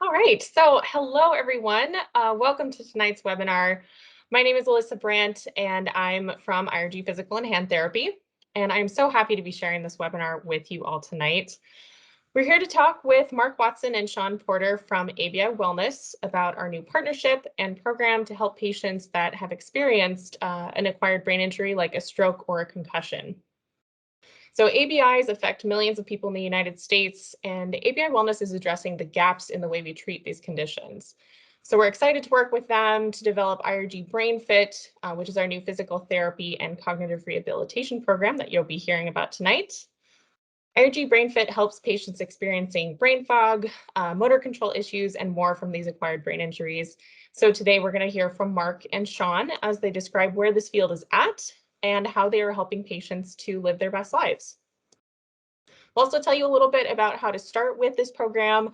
All right, so hello everyone. Welcome to tonight's webinar. My name is Alyssa Brandt and I'm from IRG Physical and Hand Therapy. And I'm so happy to be sharing this webinar with you all tonight. We're here to talk with Mark Watson and Shaun Porter from ABI Wellness about our new partnership and program to help patients that have experienced an acquired brain injury like a stroke or a concussion. So ABIs affect millions of people in the United States, and ABI Wellness is addressing the gaps in the way we treat these conditions. So we're excited to work with them to develop IRG Brain Fit, which is our new physical therapy and cognitive rehabilitation program that you'll be hearing about tonight. IRG Brain Fit helps patients experiencing brain fog, motor control issues, and more from these acquired brain injuries. So today we're going to hear from Mark and Shaun as they describe where this field is at and how they are helping patients to live their best lives. We'll also tell you a little bit about how to start with this program,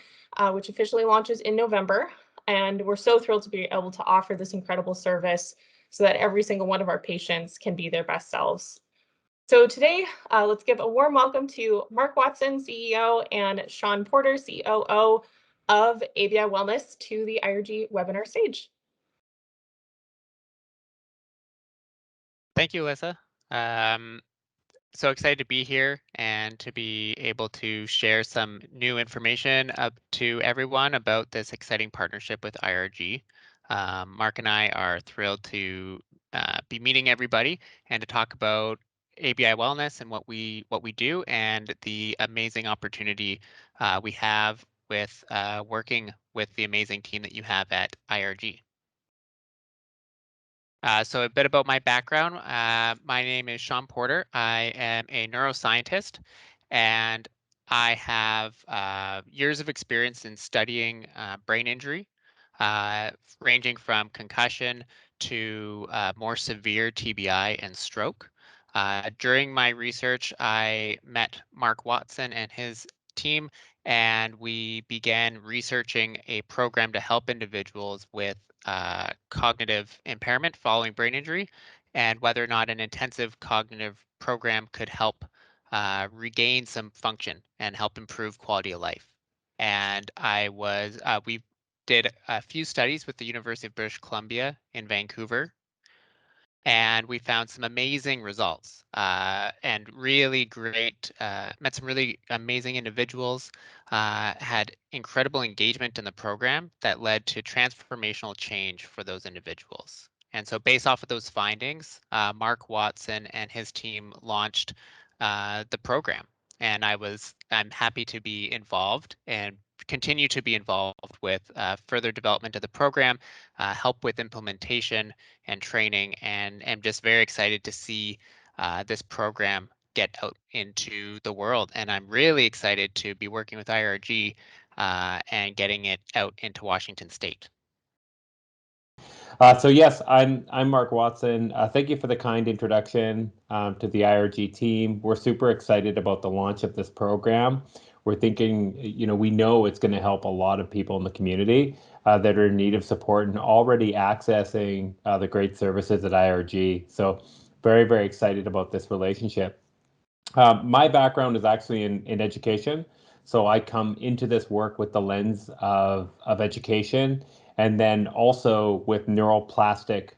which officially launches in November. And we're so thrilled to be able to offer this incredible service so that every single one of our patients can be their best selves. So today, let's give a warm welcome to Mark Watson, CEO, and Shaun Porter, COO of ABI Wellness to the IRG webinar stage. Thank you, Alyssa. So excited to be here and to be able to share some new information up to everyone about this exciting partnership with IRG. Mark and I are thrilled to be meeting everybody and to talk about ABI Wellness and what we do and the amazing opportunity we have with working with the amazing team that you have at IRG. So a bit about my background. My name is Shaun Porter. I am a neuroscientist, and I have years of experience in studying brain injury, ranging from concussion to more severe TBI and stroke. During my research, I met Mark Watson and his team, and we began researching a program to help individuals with cognitive impairment following brain injury, and whether or not an intensive cognitive program could help regain some function and help improve quality of life. And we did a few studies with the University of British Columbia in Vancouver, and we found some amazing results and really great, met some really amazing individuals, had incredible engagement in the program that led to transformational change for those individuals. And so based off of those findings, Mark Watson and his team launched the program. And I'm happy to be involved and continue to be involved with further development of the program, help with implementation and training, and am just very excited to see this program get out into the world. And I'm really excited to be working with IRG and getting it out into Washington State. So yes, I'm Mark Watson. Thank you for the kind introduction to the IRG team. We're super excited about the launch of this program. We're thinking, we know it's going to help a lot of people in the community that are in need of support and already accessing the great services at IRG. So very, very excited about this relationship. My background is actually in education. So I come into this work with the lens of education and then also with neuroplastic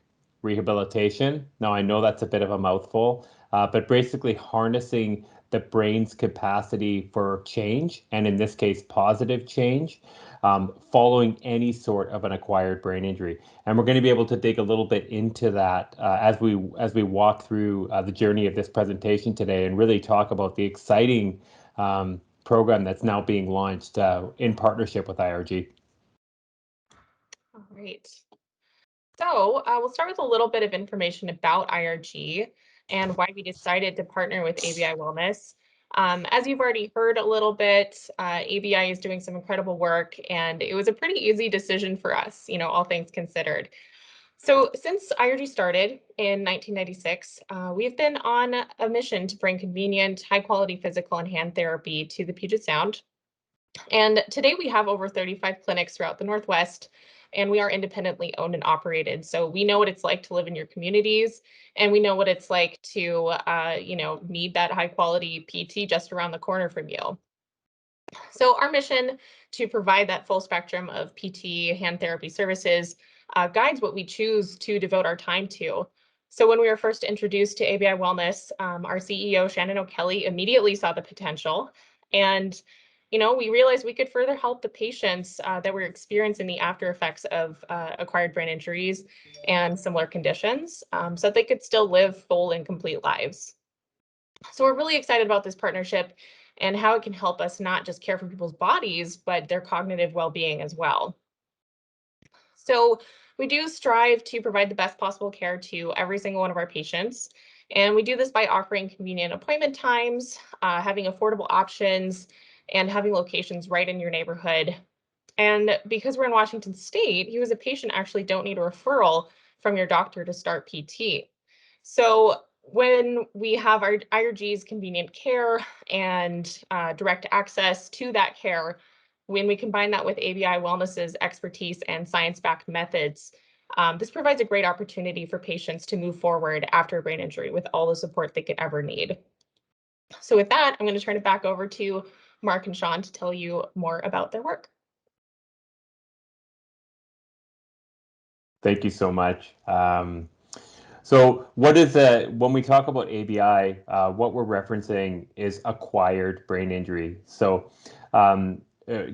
rehabilitation. Now, I know that's a bit of a mouthful, but basically harnessing the brain's capacity for change, and in this case, positive change, following any sort of an acquired brain injury. And we're going to be able to dig a little bit into that as we walk through the journey of this presentation today and really talk about the exciting program that's now being launched in partnership with IRG. All right. So we'll start with a little bit of information about IRG and why we decided to partner with ABI Wellness. As you've already heard a little bit, ABI is doing some incredible work, and it was a pretty easy decision for us, all things considered. So since IRG started in 1996, we've been on a mission to bring convenient, high-quality physical and hand therapy to the Puget Sound. And today we have over 35 clinics throughout the Northwest, and we are independently owned and operated. So we know what it's like to live in your communities, and we know what it's like to, need that high quality PT just around the corner from you. So our mission to provide that full spectrum of PT hand therapy services guides what we choose to devote our time to. So when we were first introduced to ABI Wellness, our CEO, Shannon O'Kelly, immediately saw the potential. And we realized we could further help the patients that were experiencing the after effects of acquired brain injuries and similar conditions so that they could still live full and complete lives. So we're really excited about this partnership and how it can help us not just care for people's bodies, but their cognitive well-being as well. So we do strive to provide the best possible care to every single one of our patients. And we do this by offering convenient appointment times, having affordable options, and having locations right in your neighborhood. And because we're in Washington State, you as a patient actually don't need a referral from your doctor to start PT. So when we have our IRG's convenient care and direct access to that care, when we combine that with ABI Wellness's expertise and science-backed methods, this provides a great opportunity for patients to move forward after a brain injury with all the support they could ever need. So with that, I'm going to turn it back over to Mark and Shaun to tell you more about their work. Thank you so much. So when we talk about ABI, what we're referencing is acquired brain injury. So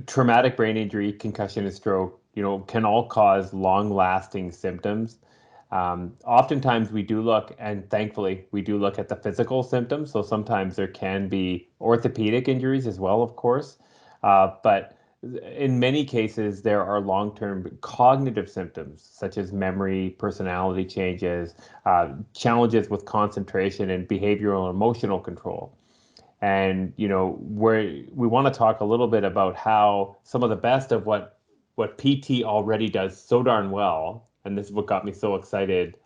traumatic brain injury, concussion, and stroke, can all cause long-lasting symptoms. Oftentimes we do look, and thankfully we do look at the physical symptoms. So sometimes there can be orthopedic injuries as well, of course, but in many cases, there are long-term cognitive symptoms such as memory, personality changes, challenges with concentration and behavioral and emotional control. And we want to talk a little bit about how some of the best of what PT already does so darn well, and this is what got me so excited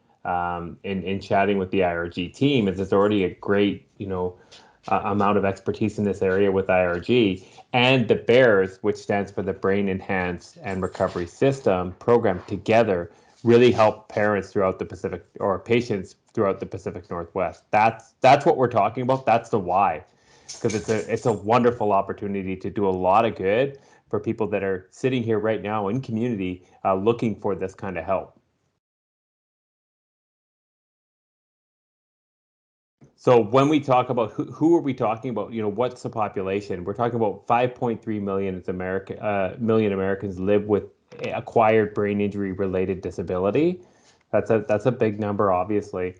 in chatting with the IRG team, is there's already a great amount of expertise in this area with IRG, and the BEARS, which stands for the Brain Enhance and Recovery System program, together really help parents throughout the Pacific, or patients throughout the Pacific Northwest. That's what we're talking about. That's the why, because it's a wonderful opportunity to do a lot of good for people that are sitting here right now in community looking for this kind of help. So when we talk about who are we talking about? What's the population? We're talking about 5.3 million million Americans live with acquired brain injury related disability. That's a big number, obviously.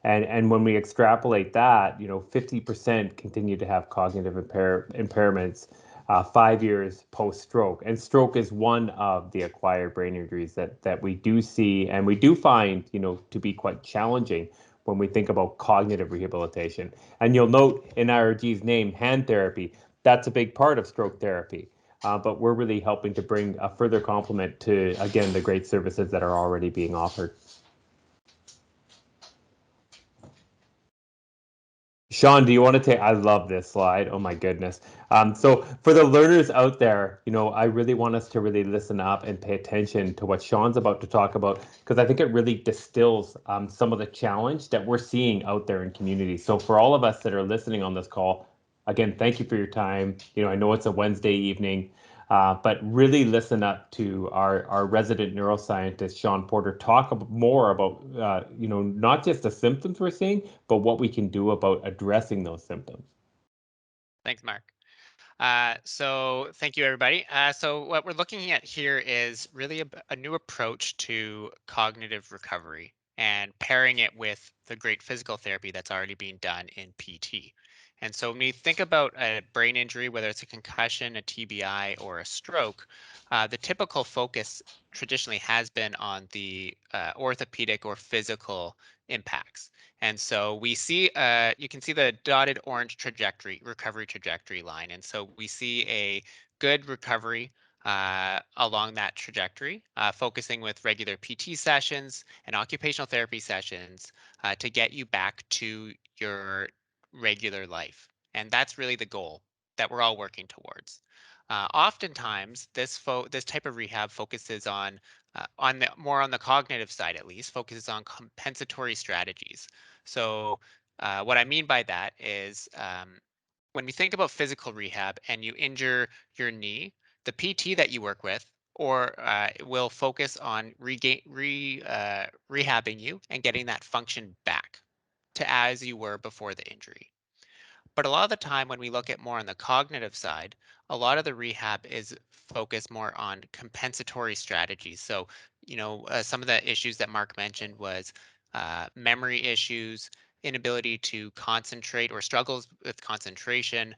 And when we extrapolate that, 50% continue to have cognitive impairments 5 years post-stroke. And stroke is one of the acquired brain injuries that we do see and we do find, to be quite challenging when we think about cognitive rehabilitation. And you'll note in IRG's name, hand therapy, that's a big part of stroke therapy. But we're really helping to bring a further complement to, again, the great services that are already being offered. Shaun, do you want to take? I love this slide. Oh my goodness. So for the learners out there, I really want us to really listen up and pay attention to what Shaun's about to talk about, because I think it really distills some of the challenge that we're seeing out there in community. So for all of us that are listening on this call, again, thank you for your time. I know it's a Wednesday evening. But really listen up to our resident neuroscientist, Shaun Porter, talk more about, not just the symptoms we're seeing, but what we can do about addressing those symptoms. Thanks, Mark. So thank you, everybody. So what we're looking at here is really a new approach to cognitive recovery and pairing it with the great physical therapy that's already being done in PT. And so when we think about a brain injury, whether it's a concussion, a TBI, or a stroke, the typical focus traditionally has been on the orthopedic or physical impacts. And so we see, you can see the dotted orange recovery trajectory line. And so we see a good recovery along that trajectory, focusing with regular PT sessions and occupational therapy sessions to get you back to your regular life. And that's really the goal that we're all working towards. Oftentimes, this type of rehab focuses on more on the cognitive side, at least, focuses on compensatory strategies. So what I mean by that is when we think about physical rehab and you injure your knee, the PT that you work with or will focus on rehabbing you and getting that function back to as you were before the injury. But a lot of the time, when we look at more on the cognitive side, a lot of the rehab is focused more on compensatory strategies. So, some of the issues that Mark mentioned was memory issues, inability to concentrate or struggles with concentration,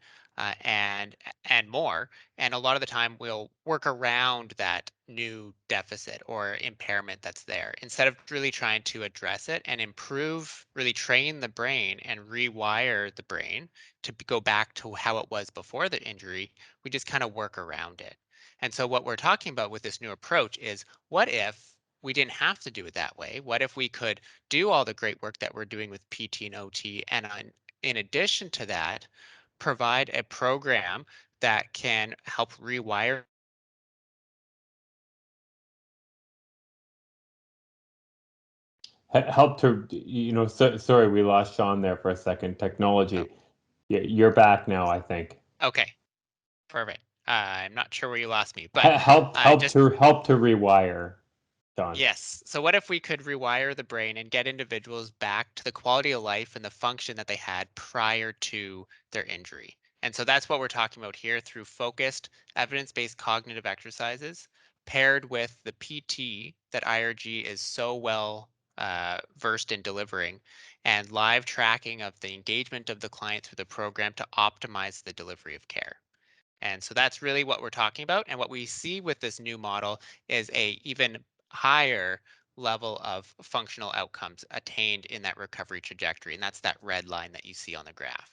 and more. And a lot of the time, we'll work around that new deficit or impairment that's there instead of really trying to address it and improve, really train the brain and rewire the brain to go back to how it was before the injury. We just kind of work around it. And so what we're talking about with this new approach is, what if we didn't have to do it that way? What if we could do all the great work that we're doing with PT and OT, and in addition to that, provide a program that can help rewire. Help to, sorry, we lost Shaun there for a second. Technology. Oh, Yeah, you're back now, I think. okay, perfect. I'm not sure where you lost me, but Help just help to rewire, Shaun. yes. So what if we could rewire the brain and get individuals back to the quality of life and the function that they had prior to their injury? And so that's what we're talking about here through focused, evidence-based cognitive exercises paired with the PT that IRG is so well versed in delivering, and live tracking of the engagement of the client through the program to optimize the delivery of care. And so that's really what we're talking about. And what we see with this new model is a even higher level of functional outcomes attained in that recovery trajectory. And that's that red line that you see on the graph.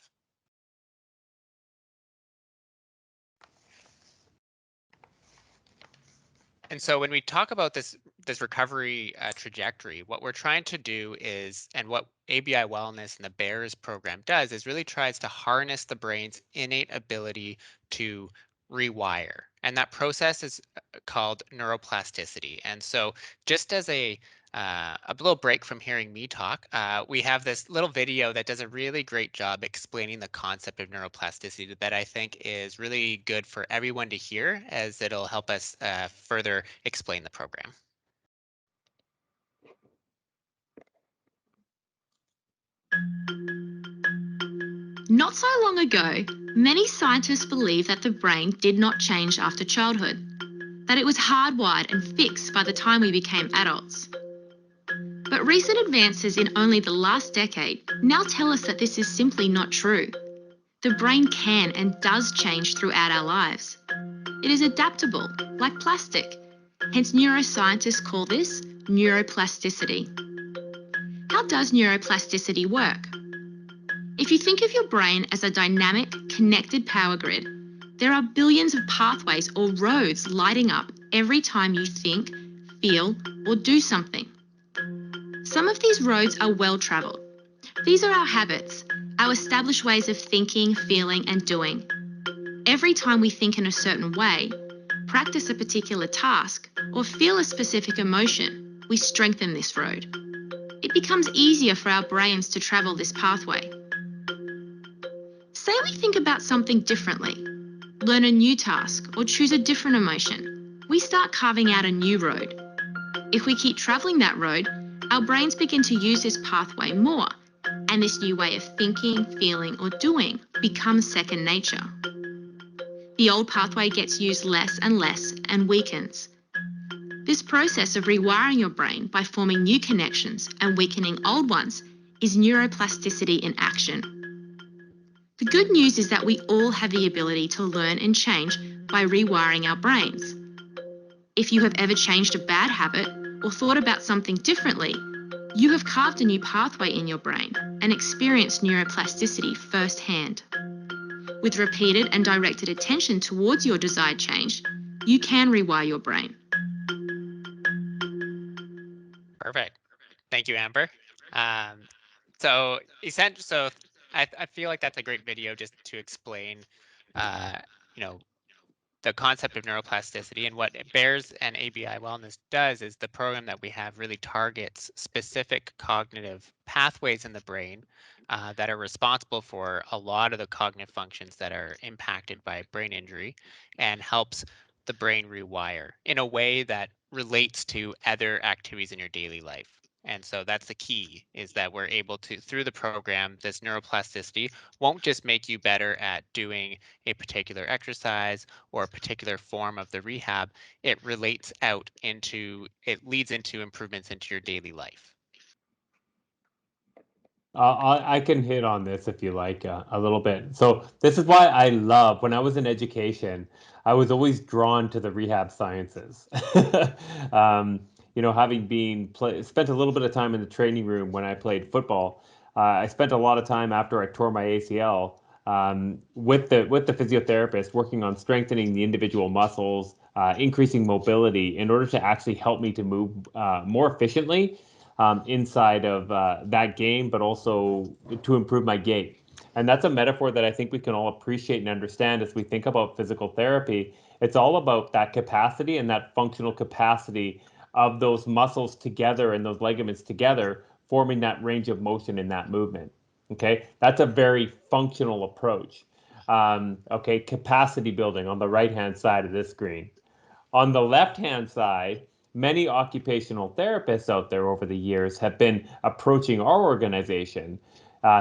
And so when we talk about this recovery trajectory, what we're trying to do is, and what ABI Wellness and the BEARS program does, is really tries to harness the brain's innate ability to rewire. And that process is called neuroplasticity. And so just as a little break from hearing me talk, we have this little video that does a really great job explaining the concept of neuroplasticity that I think is really good for everyone to hear, as it'll help us further explain the program. Not so long ago, many scientists believed that the brain did not change after childhood, that it was hardwired and fixed by the time we became adults. But recent advances in only the last decade now tell us that this is simply not true. The brain can and does change throughout our lives. It is adaptable, like plastic. Hence, neuroscientists call this neuroplasticity. How does neuroplasticity work? If you think of your brain as a dynamic, connected power grid, there are billions of pathways or roads lighting up every time you think, feel, or do something. Some of these roads are well travelled. These are our habits, our established ways of thinking, feeling, and doing. Every time we think in a certain way, practice a particular task, or feel a specific emotion, we strengthen this road. It becomes easier for our brains to travel this pathway. Say we think about something differently, learn a new task, or choose a different emotion. We start carving out a new road. If we keep travelling that road, our brains begin to use this pathway more, and this new way of thinking, feeling, or doing becomes second nature. The old pathway gets used less and less and weakens. This process of rewiring your brain by forming new connections and weakening old ones is neuroplasticity in action. The good news is that we all have the ability to learn and change by rewiring our brains. If you have ever changed a bad habit or thought about something differently, you have carved a new pathway in your brain and experienced neuroplasticity firsthand. With repeated and directed attention towards your desired change, you can rewire your brain. Perfect. Thank you, Amber. So I feel like that's a great video just to explain, uh, you know, the concept of neuroplasticity. And what BEARS and ABI Wellness does is the program that we have really targets specific cognitive pathways in the brain that are responsible for a lot of the cognitive functions that are impacted by brain injury, and helps the brain rewire in a way that relates to other activities in your daily life. And so that's the key, is that we're able to, through the program, this neuroplasticity won't just make you better at doing a particular exercise or a particular form of the rehab. It relates out into, it leads into improvements into your daily life. I can hit on this if you like a little bit. So this is why I love, when I was in education, I was always drawn to the rehab sciences. Having spent a little bit of time in the training room when I played football, I spent a lot of time after I tore my ACL with the physiotherapist working on strengthening the individual muscles, increasing mobility in order to actually help me to move more efficiently inside of that game, but also to improve my gait. And that's a metaphor that I think we can all appreciate and understand as we think about physical therapy. It's all about that capacity and that functional capacity of those muscles together and those ligaments together, forming that range of motion in that movement. Okay, that's a very functional approach. Okay, capacity building on the right-hand side of this screen. On the left-hand side, many occupational therapists out there over the years have been approaching our organization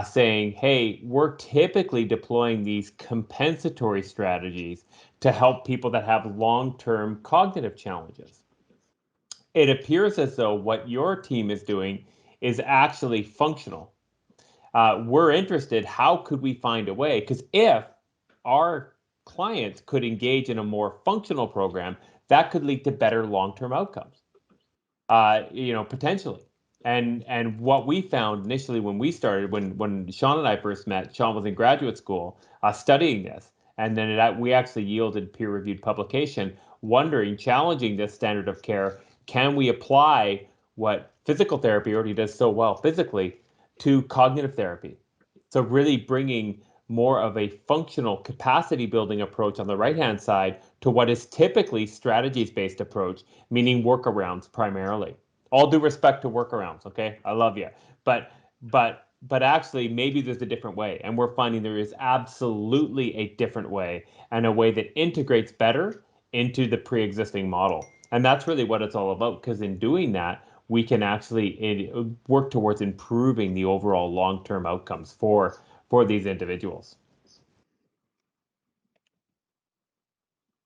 saying, hey, we're typically deploying these compensatory strategies to help people that have long-term cognitive challenges. It appears as though what your team is doing is actually functional. We're interested, how could we find a way? Because if our clients could engage in a more functional program, that could lead to better long-term outcomes, potentially. And what we found initially when we started, when Shaun and I first met, Shaun was in graduate school studying this, and then we actually yielded peer-reviewed publication, challenging this standard of care. Can we apply what physical therapy already does so well physically to cognitive therapy? So really bringing more of a functional capacity building approach on the right-hand side to what is typically strategies-based approach, meaning workarounds primarily. All due respect to workarounds, okay? I love you. But actually maybe there's a different way, and we're finding there is absolutely a different way, and a way that integrates better into the pre-existing model. And that's really what it's all about, because in doing that, we can actually work towards improving the overall long-term outcomes for these individuals.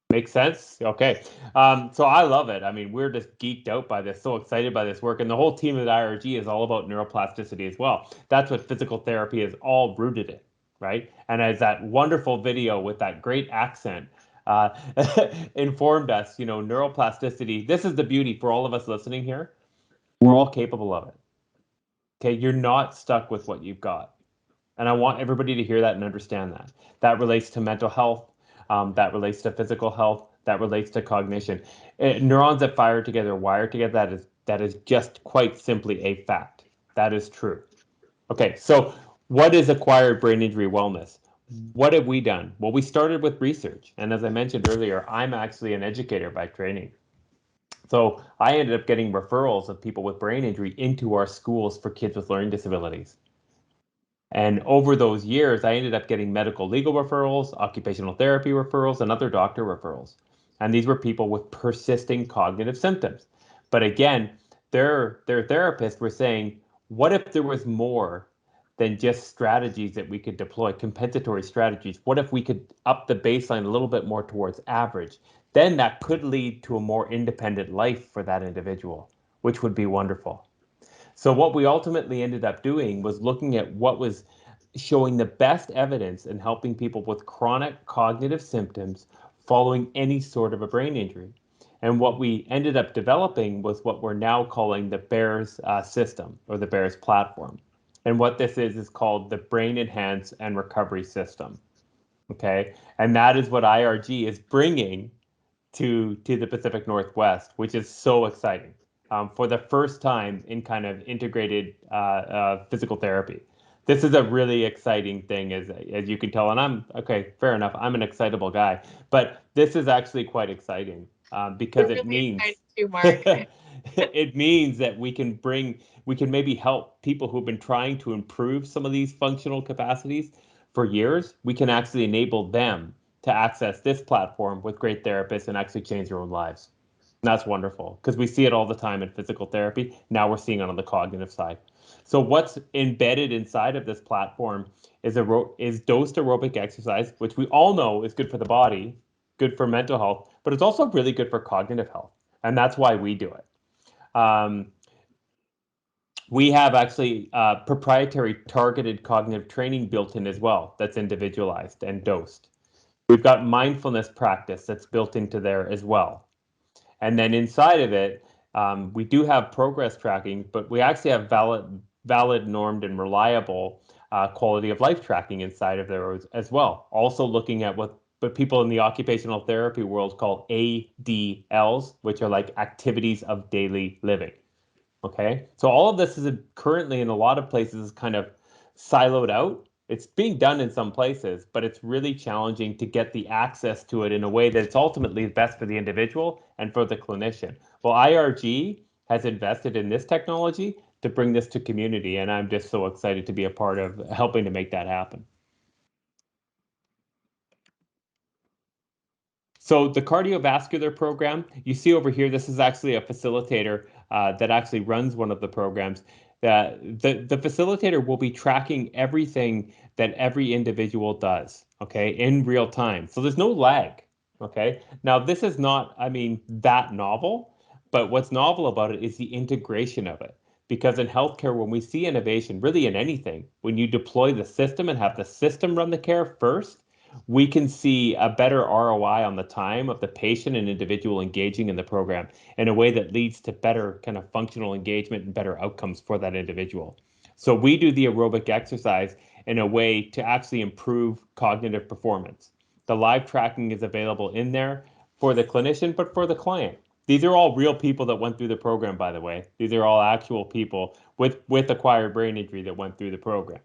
Make sense? Okay. So I love it. I mean, we're just geeked out by this, so excited by this work. And the whole team at IRG is all about neuroplasticity as well. That's what physical therapy is all rooted in, right? And as that wonderful video with that great accent informed us, neuroplasticity, this is the beauty for all of us listening here. We're all capable of it. Okay, you're not stuck with what you've got. And I want everybody to hear that and understand that. That relates to mental health. That relates to physical health. That relates to cognition. Neurons that fire together, wire together, that is just quite simply a fact. That is true. Okay, so what is acquired brain injury wellness? What have we done? Well, we started with research. And as I mentioned earlier, I'm actually an educator by training. So I ended up getting referrals of people with brain injury into our schools for kids with learning disabilities. And over those years, I ended up getting medical legal referrals, occupational therapy referrals, and other doctor referrals. And these were people with persisting cognitive symptoms. But again, their therapists were saying, what if there was more than just strategies that we could deploy, compensatory strategies? What if we could up the baseline a little bit more towards average? Then that could lead to a more independent life for that individual, which would be wonderful. So what we ultimately ended up doing was looking at what was showing the best evidence in helping people with chronic cognitive symptoms following any sort of a brain injury. And what we ended up developing was what we're now calling the BEARS system, or the BEARS platform. And what this is called the Brain Enhance and Recovery System. Okay, and that is what IRG is bringing to the Pacific Northwest, which is so exciting. For the first time in kind of integrated physical therapy. This is a really exciting thing, as you can tell. And okay, fair enough. I'm an excitable guy, but this is actually quite exciting because it means it means that we can maybe help people who've been trying to improve some of these functional capacities for years. We can actually enable them to access this platform with great therapists and actually change their own lives. And that's wonderful because we see it all the time in physical therapy. Now we're seeing it on the cognitive side. So what's embedded inside of this platform is dosed aerobic exercise, which we all know is good for the body, good for mental health, but it's also really good for cognitive health. And that's why we do it. We have actually proprietary targeted cognitive training built in as well that's individualized and dosed. We've got mindfulness practice that's built into there as well. And then inside of it, we do have progress tracking, but we actually have valid, normed, and reliable quality of life tracking inside of there as well. Also looking at what people in the occupational therapy world call ADLs, which are like activities of daily living. Okay, so all of this is currently in a lot of places kind of siloed out. It's being done in some places, but it's really challenging to get the access to it in a way that's ultimately best for the individual and for the clinician. Well, IRG has invested in this technology to bring this to community, and I'm just so excited to be a part of helping to make that happen. So the cardiovascular program, you see over here, this is actually a facilitator that actually runs one of the programs. The facilitator will be tracking everything that every individual does, okay, in real time. So there's no lag, okay? Now, this is not, I mean, that novel, but what's novel about it is the integration of it. Because in healthcare, when we see innovation, really in anything, when you deploy the system and have the system run the care first, we can see a better ROI on the time of the patient and individual engaging in the program in a way that leads to better kind of functional engagement and better outcomes for that individual. So we do the aerobic exercise in a way to actually improve cognitive performance. The live tracking is available in there for the clinician, but for the client. These are all real people that went through the program, by the way. These are all actual people with acquired brain injury that went through the program.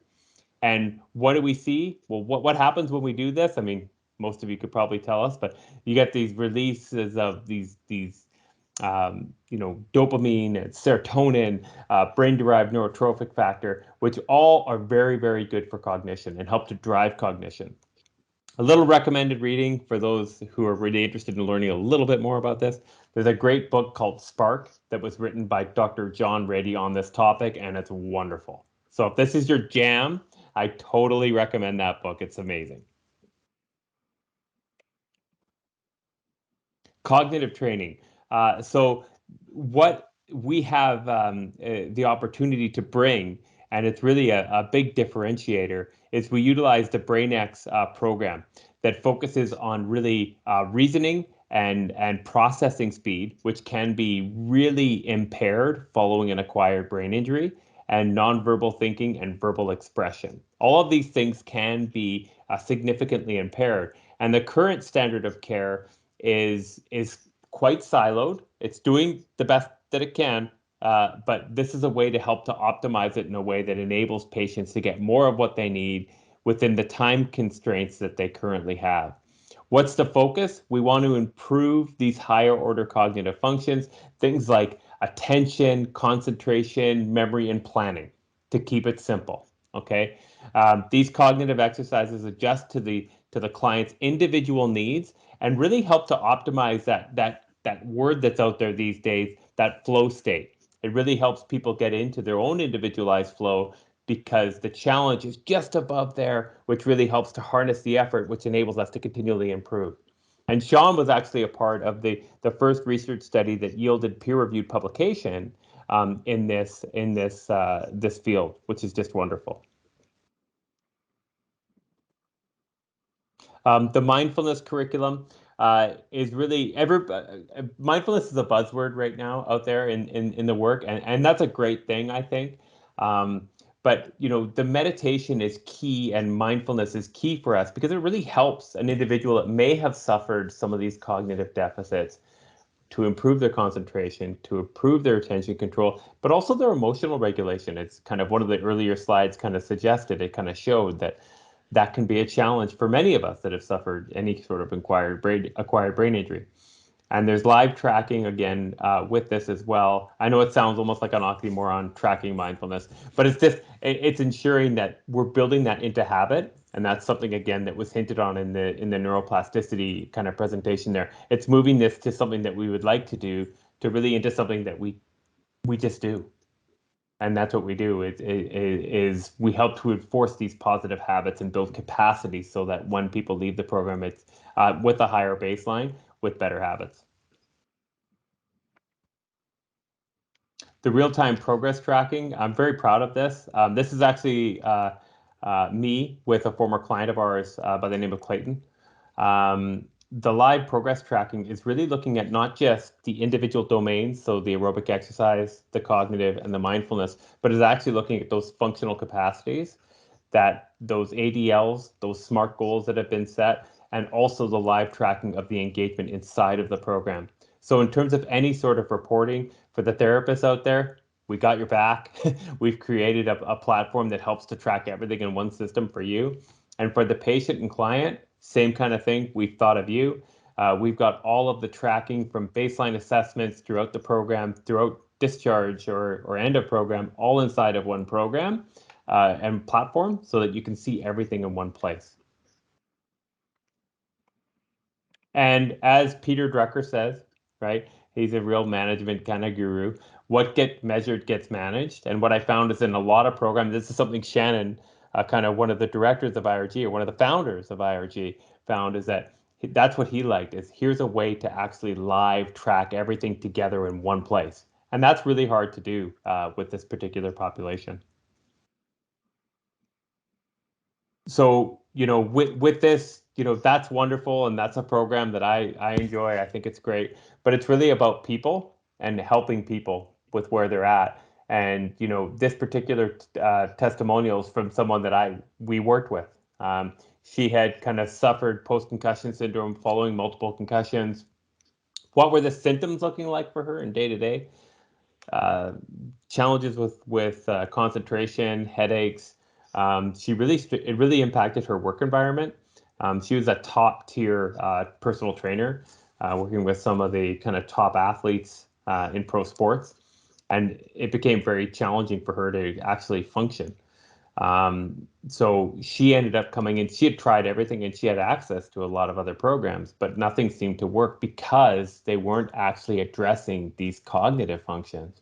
And what do we see? Well, what happens when we do this? I mean, most of you could probably tell us, but you get these releases of these dopamine and serotonin, brain-derived neurotrophic factor, which all are very, very good for cognition and help to drive cognition. A little recommended reading for those who are really interested in learning a little bit more about this. There's a great book called Spark that was written by Dr. John Reddy on this topic, and it's wonderful. So if this is your jam, I totally recommend that book. It's amazing. Cognitive training. So what we have the opportunity to bring, and it's really a big differentiator, is we utilize the BrainX program that focuses on really reasoning and processing speed, which can be really impaired following an acquired brain injury, and nonverbal thinking and verbal expression. All of these things can be significantly impaired. And the current standard of care is quite siloed. It's doing the best that it can, but this is a way to help to optimize it in a way that enables patients to get more of what they need within the time constraints that they currently have. What's the focus? We want to improve these higher order cognitive functions, things like attention, concentration, memory, and planning, to keep it simple. Okay, these cognitive exercises adjust to the client's individual needs and really help to optimize that word that's out there these days, that flow state. It really helps people get into their own individualized flow because the challenge is just above there, which really helps to harness the effort, which enables us to continually improve. And Shaun was actually a part of the first research study that yielded peer-reviewed publication in this field, which is just wonderful. The mindfulness curriculum is really mindfulness is a buzzword right now out there in the work, and that's a great thing, I think. But the meditation is key, and mindfulness is key for us because it really helps an individual that may have suffered some of these cognitive deficits to improve their concentration, to improve their attention control, but also their emotional regulation. It's kind of one of the earlier slides kind of suggested, it kind of showed that can be a challenge for many of us that have suffered any sort of acquired brain injury. And there's live tracking again with this as well. I know it sounds almost like an oxymoron, tracking mindfulness, but it's ensuring that we're building that into habit And that's something, again, that was hinted on in the neuroplasticity kind of presentation there. It's moving this to something that we would like to do, to really into something that we just do. And that's what we do, is we help to enforce these positive habits and build capacity so that when people leave the program, it's with a higher baseline, with better habits. The real-time progress tracking, I'm very proud of this. This is actually me with a former client of ours by the name of Clayton. The live progress tracking is really looking at not just the individual domains, so the aerobic exercise, the cognitive, and the mindfulness, but is actually looking at those functional capacities, that those ADLs, those SMART goals that have been set, and also the live tracking of the engagement inside of the program. So in terms of any sort of reporting for the therapists out there, we got your back. We've created a platform that helps to track everything in one system for you. And for the patient and client, same kind of thing. We've thought of you. We've got all of the tracking from baseline assessments throughout the program, throughout discharge or end of program, all inside of one program and platform, so that you can see everything in one place. And as Peter Drucker says, right, he's a real management kind of guru. What gets measured gets managed. And what I found is in a lot of programs, this is something Shannon, kind of one of the directors of IRG or one of the founders of IRG, found, is that that's what he liked, is here's a way to actually live track everything together in one place. And that's really hard to do with this particular population. So, with this, that's wonderful, and that's a program that I enjoy. I think it's great, but it's really about people and helping people with where they're at. And, this particular testimonials from someone that we worked with. She had kind of suffered post-concussion syndrome following multiple concussions. What were the symptoms looking like for her in day-to-day? Challenges with concentration, headaches. It really impacted her work environment. She was a top tier personal trainer, working with some of the kind of top athletes in pro sports, and it became very challenging for her to actually function. So she ended up coming in. She had tried everything, and she had access to a lot of other programs, but nothing seemed to work because they weren't actually addressing these cognitive functions.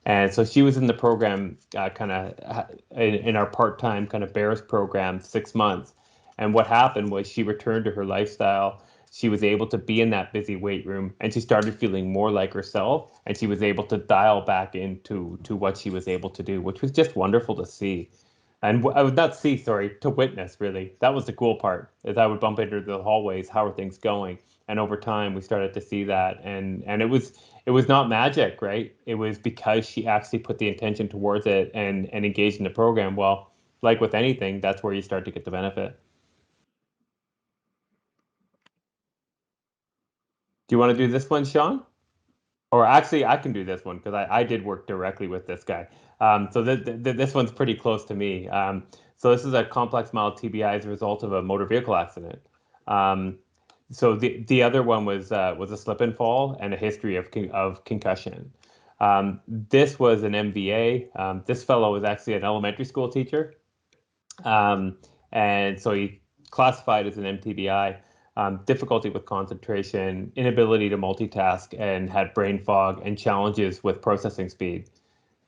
And so she was in the program, kind of in our part-time kind of BEARS program, 6 months. And what happened was she returned to her lifestyle. She was able to be in that busy weight room, and she started feeling more like herself. And she was able to dial back into what she was able to do, which was just wonderful to see. And I would not see, sorry, to witness, really. That was the cool part, is I would bump into the hallways. How are things going? And over time, we started to see that. And it was not magic, right? It was because she actually put the intention towards it and engaged in the program. Well, like with anything, that's where you start to get the benefit. Do you want to do this one, Shaun? Or actually, I can do this one because I did work directly with this guy. So this one's pretty close to me. So this is a complex mild TBI as a result of a motor vehicle accident. So the other one was a slip and fall and a history of concussion. This was an MVA. This fellow was actually an elementary school teacher, and so he classified as an MTBI. Difficulty with concentration, inability to multitask, and had brain fog and challenges with processing speed.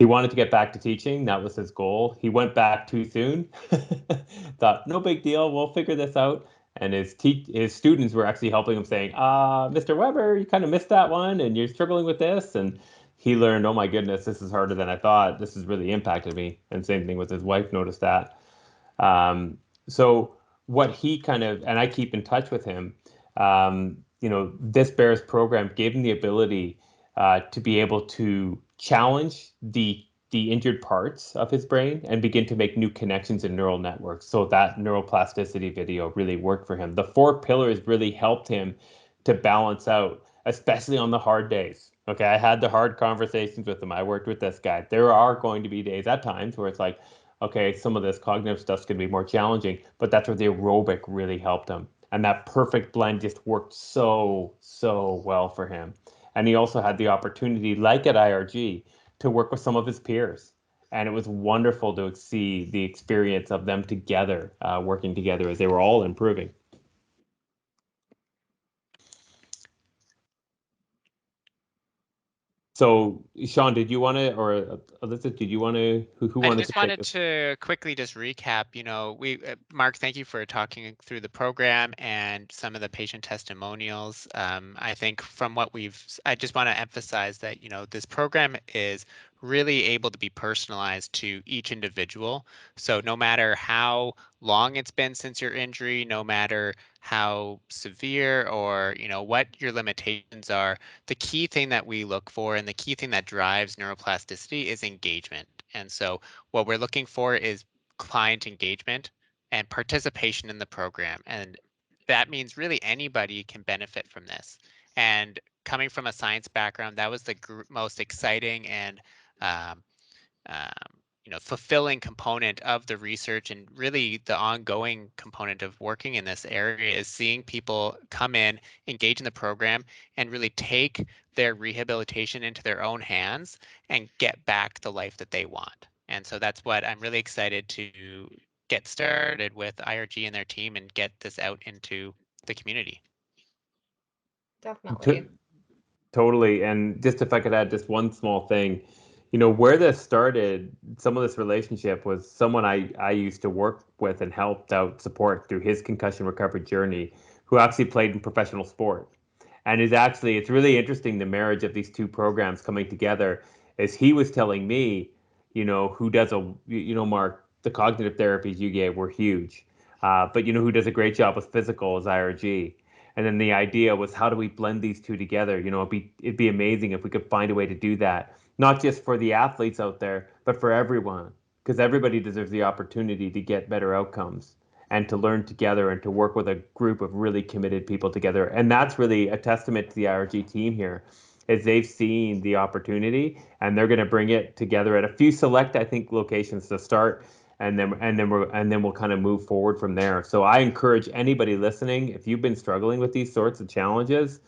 He wanted to get back to teaching. That was his goal. He went back too soon. Thought, no big deal, we'll figure this out. And his students were actually helping him, saying, Mr. Weber, you kind of missed that one, and you're struggling with this. And he learned, oh my goodness, this is harder than I thought. This has really impacted me. And same thing with his wife, noticed that. So what he kind of, and I keep in touch with him, this BEARS program gave him the ability to be able to challenge the injured parts of his brain and begin to make new connections in neural networks. So that neuroplasticity video really worked for him. The 4 pillars really helped him to balance out, especially on the hard days. Okay, I had the hard conversations with him. I worked with this guy. There are going to be days at times where it's like, okay, some of this cognitive stuff's going to be more challenging, but that's where the aerobic really helped him. And that perfect blend just worked so well for him. And he also had the opportunity, like at IRG, to work with some of his peers And it was wonderful to see the experience of them together, working together as they were all improving. So, Shaun, did you want to, or Alyssa, did you want to, who I wanted just to take wanted this? to quickly just recap, Mark, thank you for talking through the program and some of the patient testimonials. I think from what I just want to emphasize that, this program is really able to be personalized to each individual. So no matter how long it's been since your injury, no matter how severe or, what your limitations are, the key thing that we look for and the key thing that drives neuroplasticity is engagement. And so what we're looking for is client engagement and participation in the program. And that means really anybody can benefit from this. And coming from a science background, that was the most exciting and um, um, fulfilling component of the research, and really the ongoing component of working in this area is seeing people come in, engage in the program, and really take their rehabilitation into their own hands and get back the life that they want. And so that's what I'm really excited to get started with IRG and their team and get this out into the community. Definitely. Totally. And just if I could add just one small thing, where this started, some of this relationship was someone I used to work with and helped out support through his concussion recovery journey, who actually played in professional sport. And it's really interesting, the marriage of these two programs coming together, as he was telling me, who does Mark, the cognitive therapies you gave were huge. But who does a great job with physical is IRG. And then the idea was, how do we blend these two together? It'd be amazing if we could find a way to do that, not just for the athletes out there, but for everyone, because everybody deserves the opportunity to get better outcomes and to learn together and to work with a group of really committed people together. And that's really a testament to the IRG team here, is they've seen the opportunity and they're going to bring it together at a few select, I think, locations to start, and then we'll kind of move forward from there. So I encourage anybody listening, if you've been struggling with these sorts of challenges,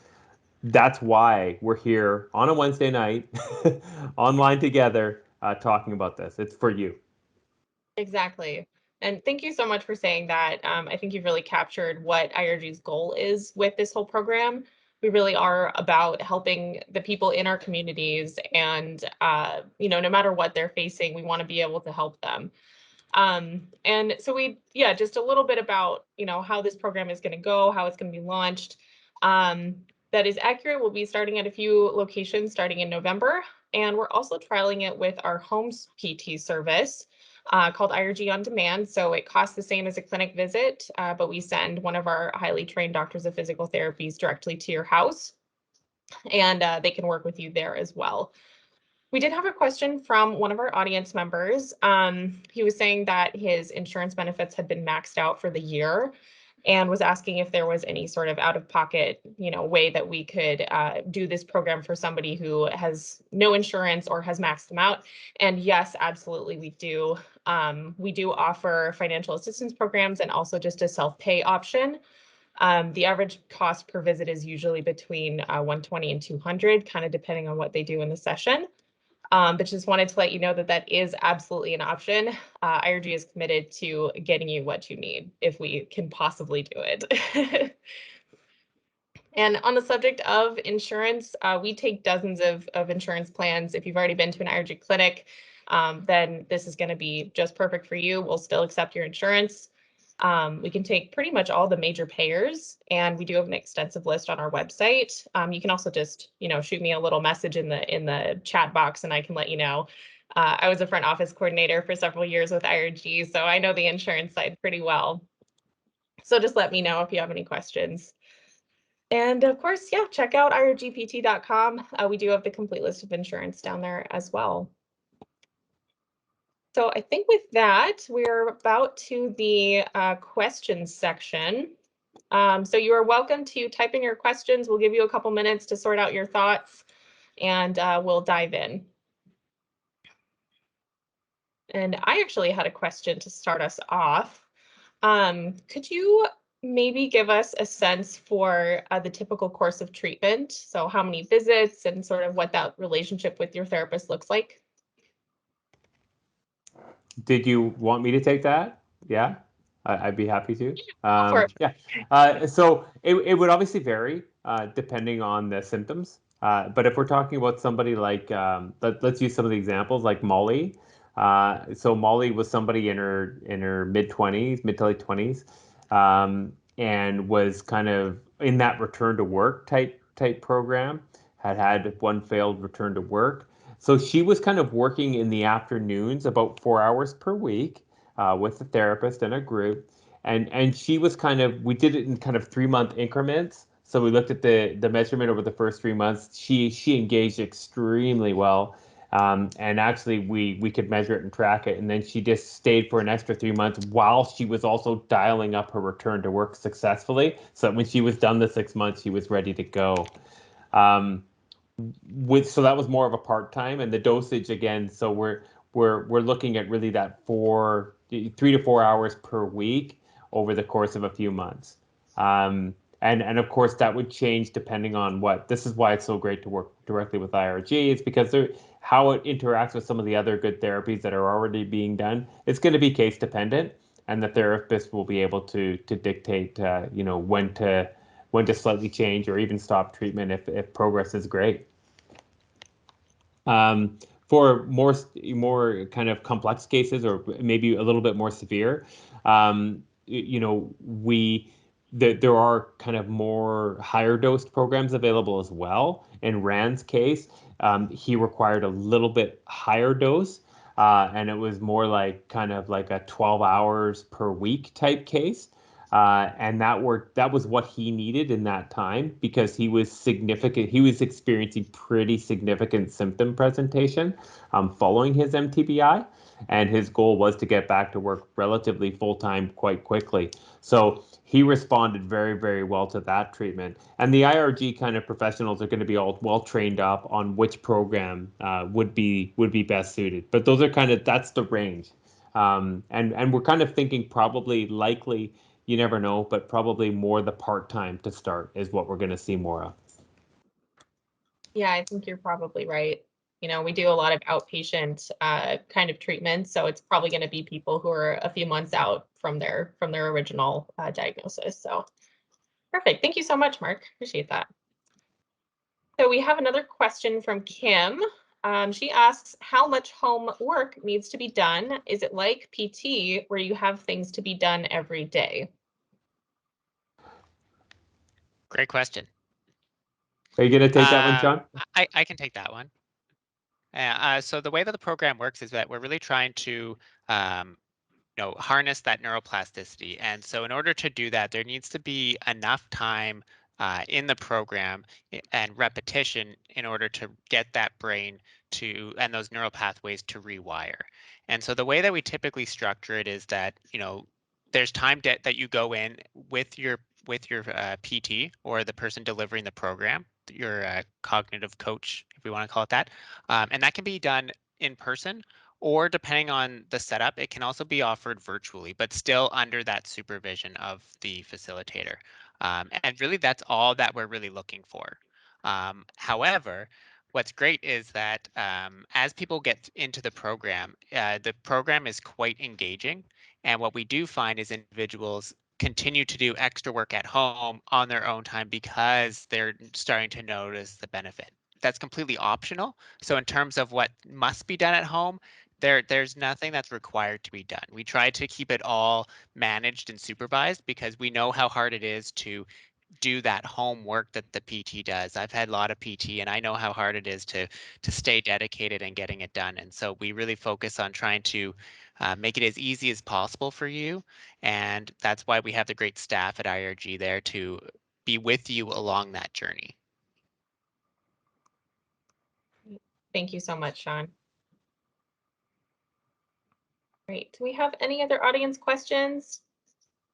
that's why we're here on a Wednesday night, online together, talking about this. It's for you. Exactly. And thank you so much for saying that. I think you've really captured what IRG's goal is with this whole program. We really are about helping the people in our communities, and no matter what they're facing, we want to be able to help them. And so just a little bit about, how this program is going to go, how it's going to be launched. That is accurate. We'll be starting at a few locations starting in November. And we're also trialing it with our home PT service called IRG On Demand. So it costs the same as a clinic visit, but we send one of our highly trained doctors of physical therapies directly to your house, and they can work with you there as well. We did have a question from one of our audience members. He was saying that his insurance benefits had been maxed out for the year and was asking if there was any sort of out-of-pocket, way that we could do this program for somebody who has no insurance or has maxed them out. And yes, absolutely, we do. We do offer financial assistance programs and also just a self-pay option. The average cost per visit is usually between $120 and $200, kind of depending on what they do in the session. But just wanted to let you know that that is absolutely an option. IRG is committed to getting you what you need if we can possibly do it. And on the subject of insurance, we take dozens of insurance plans. If you've already been to an IRG clinic, then this is going to be just perfect for you. We'll still accept your insurance. We can take pretty much all the major payers, and we do have an extensive list on our website. You can also just, shoot me a little message in the chat box, and I can let you know. I was a front office coordinator for several years with IRG, so I know the insurance side pretty well. So just let me know if you have any questions. And of course, check out irgpt.com. We do have the complete list of insurance down there as well. So I think with that, we're about to the questions section. So you are welcome to type in your questions. We'll give you a couple minutes to sort out your thoughts, and we'll dive in. And I actually had a question to start us off. Could you maybe give us a sense for the typical course of treatment? So how many visits and sort of what that relationship with your therapist looks like? Did you want me to take that? Yeah, I'd be happy to. Go for it. Yeah. So it would obviously vary depending on the symptoms. But if we're talking about somebody like, let's use some of the examples like Molly. So Molly was somebody in her mid-20s, mid to late 20s, and was kind of in that return to work type program. Had one failed return to work. So she was kind of working in the afternoons about 4 hours per week with a therapist and a group. And she was kind of, we did it in kind of 3 month increments. So we looked at the measurement over the first 3 months. She engaged extremely well. And actually we could measure it and track it. And then she just stayed for an extra 3 months while she was also dialing up her return to work successfully. So that when she was done the 6 months, she was ready to go. Um, so that was more of a part-time, and the dosage again, so we're looking at really that 3 to 4 hours per week over the course of a few months. And of course that would change depending on what, this is why it's so great to work directly with IRG. It's because how it interacts with some of the other good therapies that are already being done. It's going to be case dependent, and the therapist will be able to dictate when to slightly change or even stop treatment if progress is great. Um, for more kind of complex cases, or maybe a little bit more severe, there are kind of more higher dosed programs available as well. In Rand's case, he required a little bit higher dose, and it was more like kind of like a 12 hours per week type case. And that was what he needed in that time because he was significant. He was experiencing pretty significant symptom presentation following his MTBI, and his goal was to get back to work relatively full time quite quickly. So he responded very, very well to that treatment. And the IRG kind of professionals are going to be all well trained up on which program would be best suited. But that's the range. And we're kind of thinking probably likely, you never know, but probably more the part-time to start is what we're going to see more of. Yeah, I think you're probably right. We do a lot of outpatient kind of treatments, so it's probably going to be people who are a few months out from their original diagnosis. So perfect. Thank you so much, Mark. Appreciate that. So we have another question from Kim. She asks, how much homework needs to be done? Is it like PT where you have things to be done every day? Great question. Are you going to take that one, Shaun? I can take that one. So the way that the program works is that we're really trying to harness that neuroplasticity. And so in order to do that, there needs to be enough time in the program and repetition in order to get that brain and those neural pathways to rewire. And so the way that we typically structure it is that, there's time that you go in with your PT or the person delivering the program, your cognitive coach, if we want to call it that. And that can be done in person, or depending on the setup, it can also be offered virtually, but still under that supervision of the facilitator. And really, that's all that we're really looking for. However, what's great is that as people get into the program is quite engaging. And what we do find is individuals continue to do extra work at home on their own time because they're starting to notice the benefit. That's completely optional. So in terms of what must be done at home, there's nothing that's required to be done. We try to keep it all managed and supervised because we know how hard it is to do that homework that the PT does. I've had a lot of PT and I know how hard it is to stay dedicated and getting it done. And so we really focus on trying to make it as easy as possible for you. And that's why we have the great staff at IRG there to be with you along that journey. Thank you so much, Shaun. Great. Do we have any other audience questions?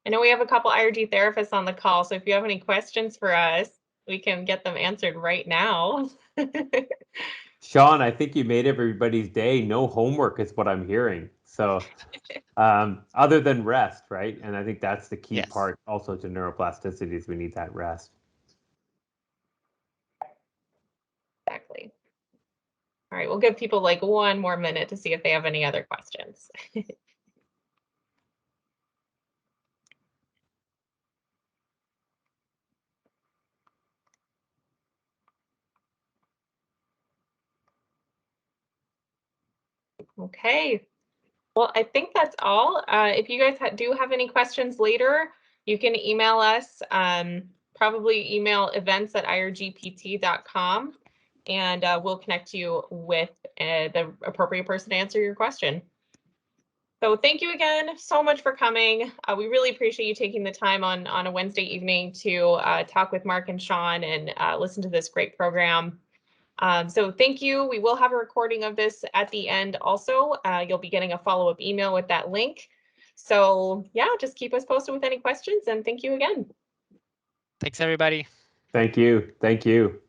I know we have a couple IRG therapists on the call, so if you have any questions for us, we can get them answered right now. Shaun, I think you made everybody's day. No homework is what I'm hearing. So other than rest, right? And I think that's the key part also to neuroplasticity is we need that rest. Exactly. All right, we'll give people like 1 more minute to see if they have any other questions. Okay. Well, I think that's all. If you guys do have any questions later, you can email us, probably email events@irgpt.com, and we'll connect you with the appropriate person to answer your question. So thank you again so much for coming. We really appreciate you taking the time on a Wednesday evening to talk with Mark and Shaun and listen to this great program. So thank you. We will have a recording of this at the end also. You'll be getting a follow-up email with that link. So yeah, just keep us posted with any questions, and thank you again. Thanks, everybody. Thank you. Thank you.